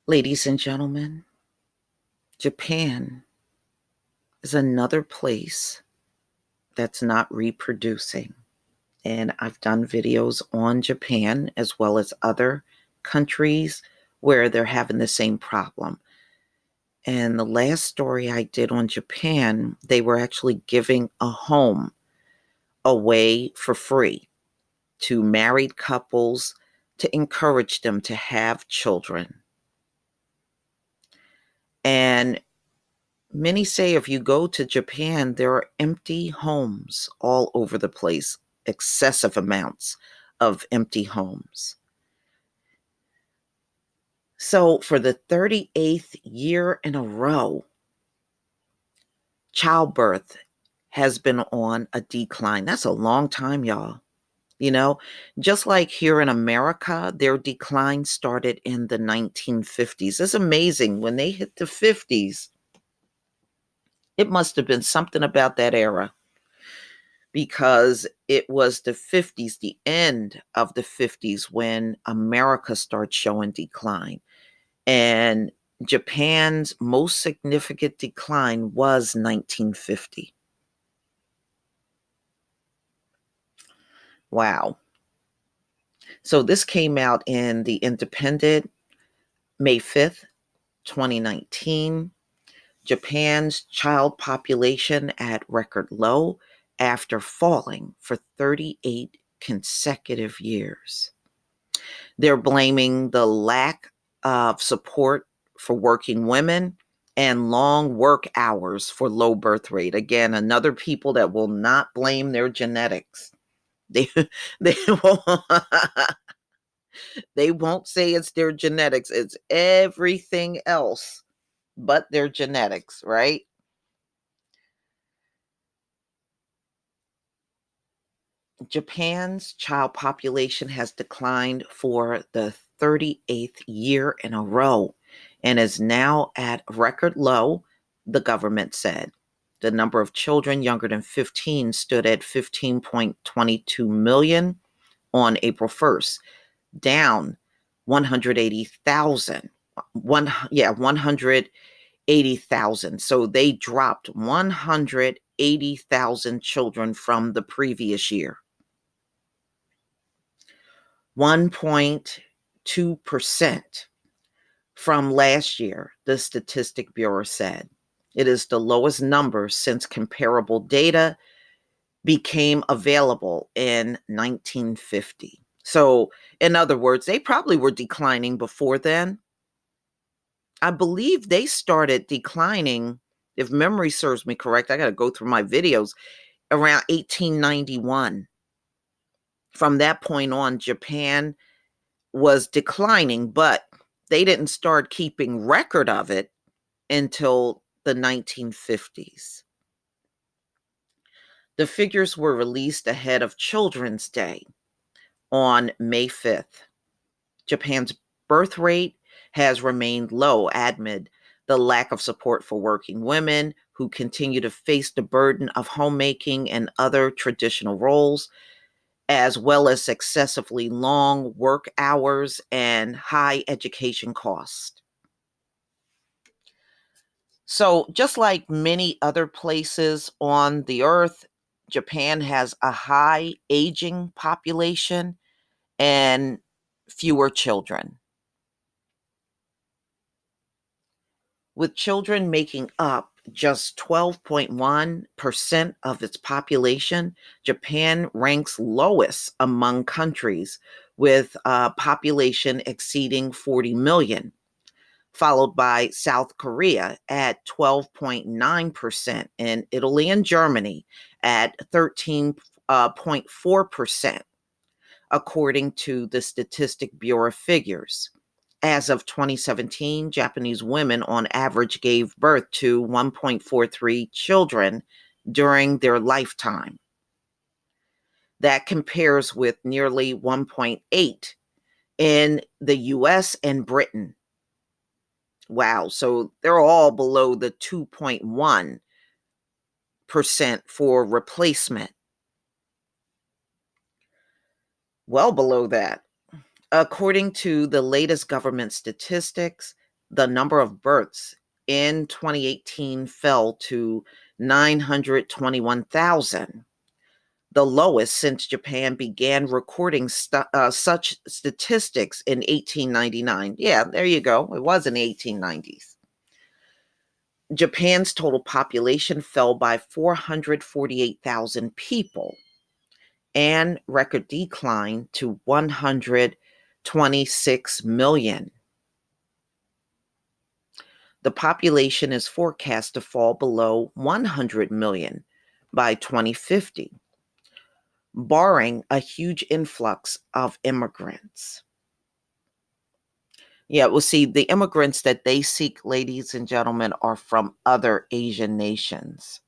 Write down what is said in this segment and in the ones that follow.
Ladies and gentlemen, Japan is another place that's not reproducing. And I've done videos on Japan as well as other countries where they're having the same problem. And the last story I did on Japan, they were actually giving a home away for free to married couples to encourage them to have children. And many say if you go to Japan, there are empty homes all over the place, excessive amounts of empty homes. So, for the 38th year in a row, childbirth has been on a decline. That's a long time, y'all. You know, just like here in America, their decline started in the 1950s. It's amazing when they hit the 50s, it must have been something about that era because it was the 50s, the end of the 50s, when America started showing decline. And Japan's most significant decline was 1950. Wow. So this came out in The Independent, May 5th, 2019. Japan's child population at record low after falling for 38 consecutive years. They're blaming the lack of support for working women and long work hours for low birth rate. Again, another people that will not blame their genetics. They they won't, they won't say it's their genetics. It's everything else but their genetics, right? Japan's child population has declined for the 38th year in a row and is now at record low, the government said. The number of children younger than 15 stood at 15.22 million on April 1st, down 180,000. 180,000. So they dropped 180,000 children from the previous year. 1.2% from last year, the Statistic Bureau said. It is the lowest number since comparable data became available in 1950. So, in other words, they probably were declining before then. I believe they started declining, if memory serves me correct. I got to go through my videos, around 1891. From that point on, Japan was declining, but they didn't start keeping record of it until the 1950s. The figures were released ahead of Children's Day on May 5th. Japan's birth rate has remained low amid the lack of support for working women who continue to face the burden of homemaking and other traditional roles, as well as excessively long work hours and high education costs. So, just like many other places on the earth, Japan has a high aging population and fewer children. With children making up just 12.1% of its population, Japan ranks lowest among countries with a population exceeding 40 million, followed by South Korea at 12.9% and Italy and Germany at 13.4%, according to the Statistic Bureau figures. As of 2017, Japanese women on average gave birth to 1.43 children during their lifetime. That compares with nearly 1.8 in the US and Britain. Wow. So they're all below the 2.1% for replacement. Well below that. According to the latest government statistics, the number of births in 2018 fell to 921,000, the lowest since Japan began recording such statistics in 1899. Yeah, there you go. It was in the 1890s. Japan's total population fell by 448,000 people and record decline to 126 million. The population is forecast to fall below 100 million by 2050, barring a huge influx of immigrants. Yeah, well, see, the immigrants that they seek, ladies and gentlemen, are from other Asian nations.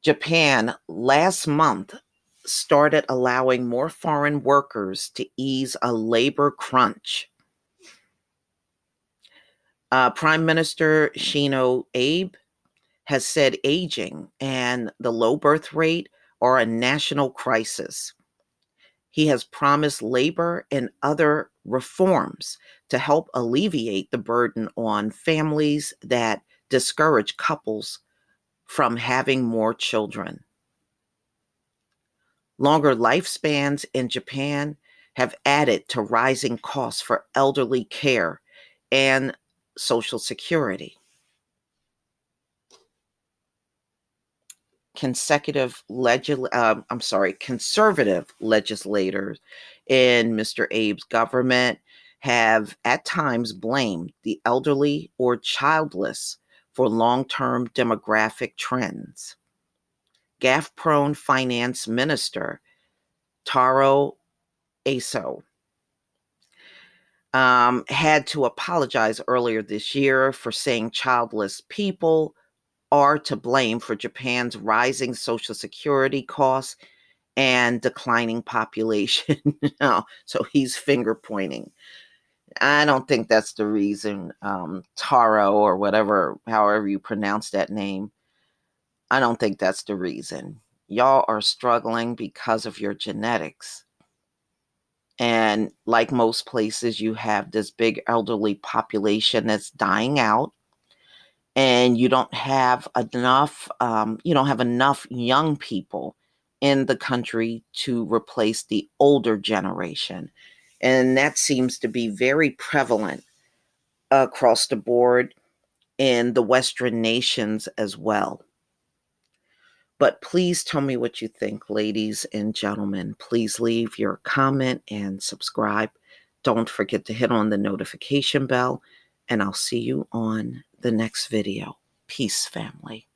Japan last month started allowing more foreign workers to ease a labor crunch. Prime Minister Shinzo Abe has said aging and the low birth rate are a national crisis. He has promised labor and other reforms to help alleviate the burden on families that discourage couples from having more children. Longer lifespans in Japan have added to rising costs for elderly care and Social Security. Conservative legislators in Mr. Abe's government have at times blamed the elderly or childless for long-term demographic trends. Gaffe-prone Finance Minister Taro Aso had to apologize earlier this year for saying childless people are to blame for Japan's rising Social Security costs and declining population. So he's finger pointing. I don't think that's the reason, Taro or whatever, however you pronounce that name. I don't think that's the reason. Y'all are struggling because of your genetics. And like most places, you have this big elderly population that's dying out. And you don't have enough young people in the country to replace the older generation. And that seems to be very prevalent across the board in the Western nations as well. But please tell me what you think, ladies and gentlemen. Please leave your comment and subscribe. Don't forget to hit on the notification bell, and I'll see you on the next video. Peace, family.